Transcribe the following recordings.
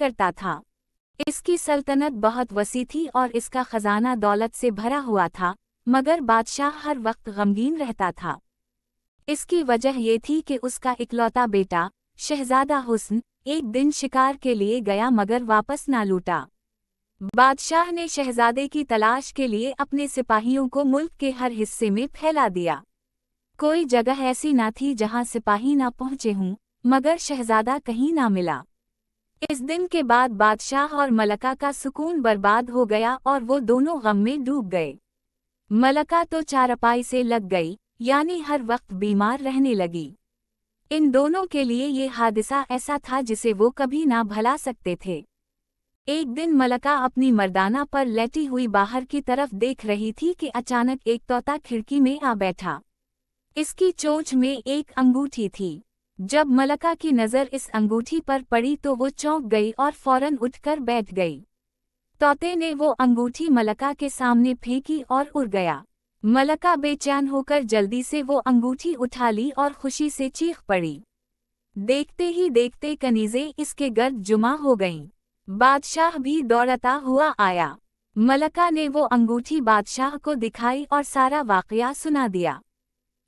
करता था। इसकी सल्तनत बहुत वसी थी और इसका खजाना दौलत से भरा हुआ था, मगर बादशाह हर वक्त गमगीन रहता था। इसकी वजह ये थी कि उसका इकलौता बेटा शहजादा हुस्न एक दिन शिकार के लिए गया मगर वापस ना लौटा। बादशाह ने शहजादे की तलाश के लिए अपने सिपाहियों को मुल्क के हर हिस्से में फैला दिया। कोई जगह ऐसी ना थी जहां सिपाही ना पहुंचे हों, मगर शहजादा कहीं ना मिला। इस दिन के बाद बादशाह और मलका का सुकून बर्बाद हो गया और वो दोनों गम में डूब गए। मलका तो चारपाई से लग गई, यानी हर वक्त बीमार रहने लगी। इन दोनों के लिए ये हादसा ऐसा था जिसे वो कभी ना भुला सकते थे। एक दिन मलका अपनी मर्दाना पर लेटी हुई बाहर की तरफ देख रही थी कि अचानक एक तोता खिड़की में आ बैठा। इसकी चोंच में एक अंगूठी थी। जब मलका की नज़र इस अंगूठी पर पड़ी तो वो चौंक गई और फौरन उठकर बैठ गई। तोते ने वो अंगूठी मलका के सामने फेंकी और उड़ गया। मलका बेचैन होकर जल्दी से वो अंगूठी उठा ली और खुशी से चीख पड़ी। देखते ही देखते कनीज़ें इसके गर्द जुमा हो गईं। बादशाह भी दौड़ता हुआ आया। मलका ने वो अंगूठी बादशाह को दिखाई और सारा वाक़या सुना दिया।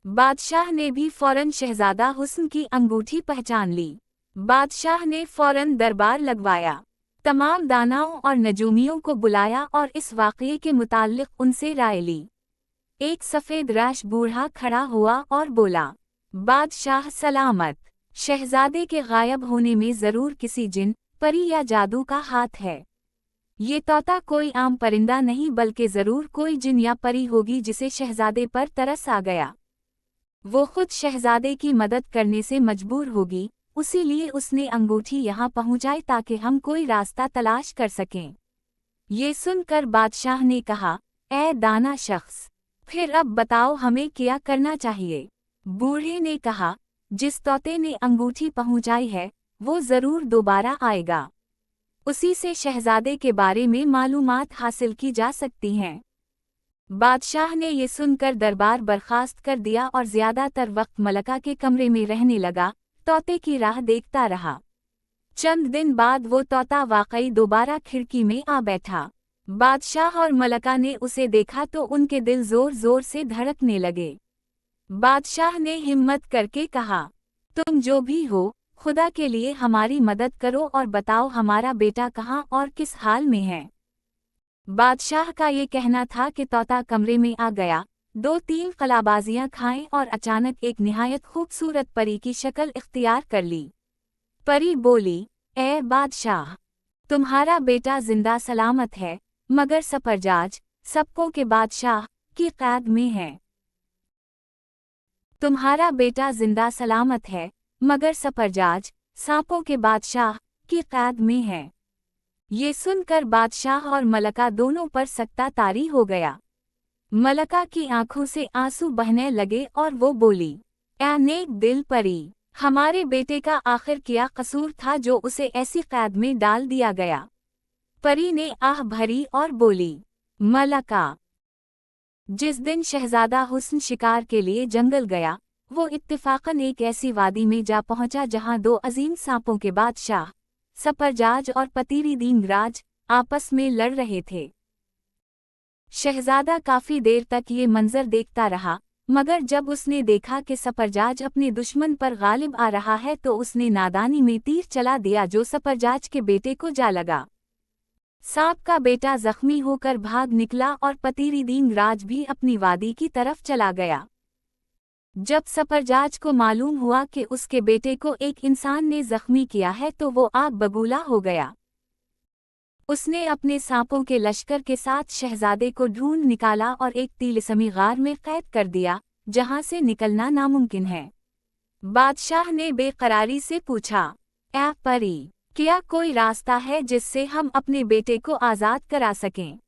बादशाह ने भी फौरन शहजादा हुस्न की अंगूठी पहचान ली। बादशाह ने फौरन दरबार लगवाया, तमाम दानाओं और नजूमियों को बुलाया और इस वाक़ये के मुताल्लिक़ उनसे राय ली। एक सफ़ेद रैश बूढ़ा खड़ा हुआ और बोला, बादशाह सलामत, शहजादे के गायब होने में ज़रूर किसी जिन, परी या जादू का हाथ है। ये तोता कोई आम परिंदा नहीं बल्कि ज़रूर कोई जिन या परी होगी जिसे शहजादे पर तरस आ गया। वो खुद शहजादे की मदद करने से मजबूर होगी, उसीलिए उसने अंगूठी यहाँ पहुँचाई ताकि हम कोई रास्ता तलाश कर सकें। ये सुनकर बादशाह ने कहा, ऐ दाना शख्स, फिर अब बताओ हमें क्या करना चाहिए। बूढ़े ने कहा, जिस तोते ने अंगूठी पहुँचाई है वो ज़रूर दोबारा आएगा। उसी से शहजादे के बारे में मालूमात हासिल की जा सकती हैं। बादशाह ने ये सुनकर दरबार बर्खास्त कर दिया और ज़्यादातर वक्त मलका के कमरे में रहने लगा, तोते की राह देखता रहा। चंद दिन बाद वो तोता वाकई दोबारा खिड़की में आ बैठा। बादशाह और मलका ने उसे देखा तो उनके दिल ज़ोर ज़ोर से धड़कने लगे। बादशाह ने हिम्मत करके कहा, तुम जो भी हो, खुदा के लिए हमारी मदद करो और बताओ हमारा बेटा कहाँ और किस हाल में है। बादशाह का ये कहना था कि तोता कमरे में आ गया, 2-3 कलाबाजियां खाएं और अचानक एक निहायत खूबसूरत परी की शक्ल इख्तियार कर ली। परी बोली, ए बादशाह, तुम्हारा बेटा जिंदा सलामत है, मगर सफरजाज, सबकों के बादशाह, की कैद में है। तुम्हारा बेटा जिंदा सलामत है, मगर सफरजाज, सांपों के बादशाह, की कैद में है। ये सुनकर बादशाह और मलका दोनों पर सकता तारी हो गया। मलका की आंखों से आंसू बहने लगे और वो बोली, ऐ नेक दिल परी, हमारे बेटे का आखिर क्या कसूर था जो उसे ऐसी कैद में डाल दिया गया। परी ने आह भरी और बोली, मलका, जिस दिन शहजादा हुस्न शिकार के लिए जंगल गया, वो इत्तिफाकन एक ऐसी वादी में जा पहुंचा जहां 2 अजीम सांपों के बादशाह सफरजाज और पतीरी दींगराज आपस में लड़ रहे थे। शहजादा काफी देर तक ये मंजर देखता रहा, मगर जब उसने देखा कि सफरजाज अपने दुश्मन पर गालिब आ रहा है तो उसने नादानी में तीर चला दिया जो सफरजाज के बेटे को जा लगा। सांप का बेटा जख्मी होकर भाग निकला और पतीरी दींगराज भी अपनी वादी की तरफ चला गया। जब सफरजाज को मालूम हुआ कि उसके बेटे को एक इंसान ने जख्मी किया है तो वो आग बबूला हो गया। उसने अपने सांपों के लश्कर के साथ शहजादे को ढूंढ निकाला और एक तिलिस्मी गार में कैद कर दिया, जहां से निकलना नामुमकिन है। बादशाह ने बेकरारी से पूछा, ऐ परी, क्या कोई रास्ता है जिससे हम अपने बेटे को आज़ाद करा सकें?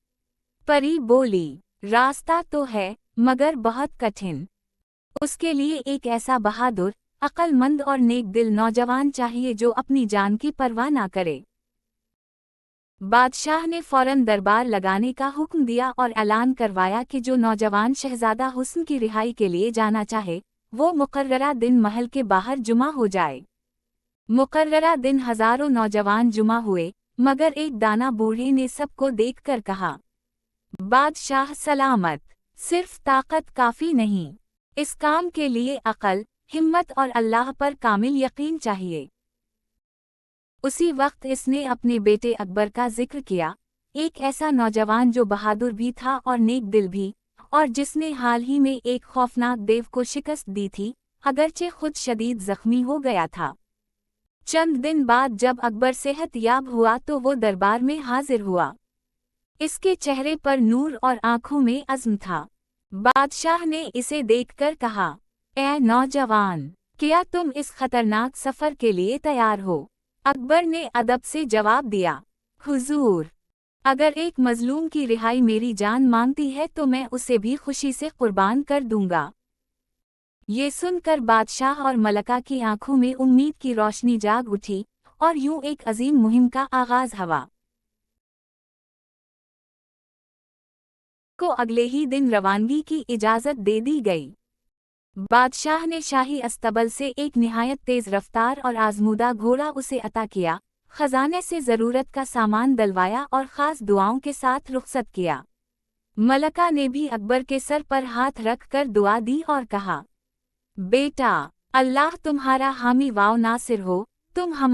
परी बोली, रास्ता तो है, मगर बहुत कठिन। उसके लिए एक ऐसा बहादुर, अक्लमंद और नेक दिल नौजवान चाहिए जो अपनी जान की परवाह ना करे। बादशाह ने फौरन दरबार लगाने का हुक्म दिया और ऐलान करवाया कि जो नौजवान शहजादा हुस्न की रिहाई के लिए जाना चाहे, वो मुकर्ररा दिन महल के बाहर जुमा हो जाए। मुकर्ररा दिन हजारों नौजवान जुमा हुए, मगर एक दाना बूढ़े ने सबको देखकर कहा, बादशाह सलामत, सिर्फ ताकत काफी नहीं, इस काम के लिए अकल, हिम्मत और अल्लाह पर कामिल यकीन चाहिए। उसी वक्त इसने अपने बेटे अकबर का जिक्र किया, एक ऐसा नौजवान जो बहादुर भी था और नेक दिल भी, और जिसने हाल ही में एक खौफनाक देव को शिकस्त दी थी, अगरचे खुद शदीद जख्मी हो गया था। चंद दिन बाद जब अकबर सेहत याब हुआ तो वो दरबार में हाजिर हुआ। इसके चेहरे पर नूर और आंखों में अज़्म था। बादशाह ने इसे देखकर कहा, ऐ नौजवान, क्या तुम इस खतरनाक सफर के लिए तैयार हो? अकबर ने अदब से जवाब दिया, हुजूर, अगर एक मजलूम की रिहाई मेरी जान मांगती है तो मैं उसे भी खुशी से कुर्बान कर दूंगा। ये सुनकर बादशाह और मलका की आंखों में उम्मीद की रोशनी जाग उठी, और यूं एक अजीम मुहिम का आगाज हुआ। को अगले ही दिन रवानगी की इजाज़त दे दी गई। बादशाह ने शाही अस्तबल से एक निहायत तेज रफ्तार और आजमूदा घोड़ा उसे अता किया, खजाने से ज़रूरत का सामान डलवाया और ख़ास दुआओं के साथ रुखसत किया। मलका ने भी अकबर के सर पर हाथ रख कर दुआ दी और कहा, बेटा, अल्लाह तुम्हारा हामी वाव नासिर हो, तुम हम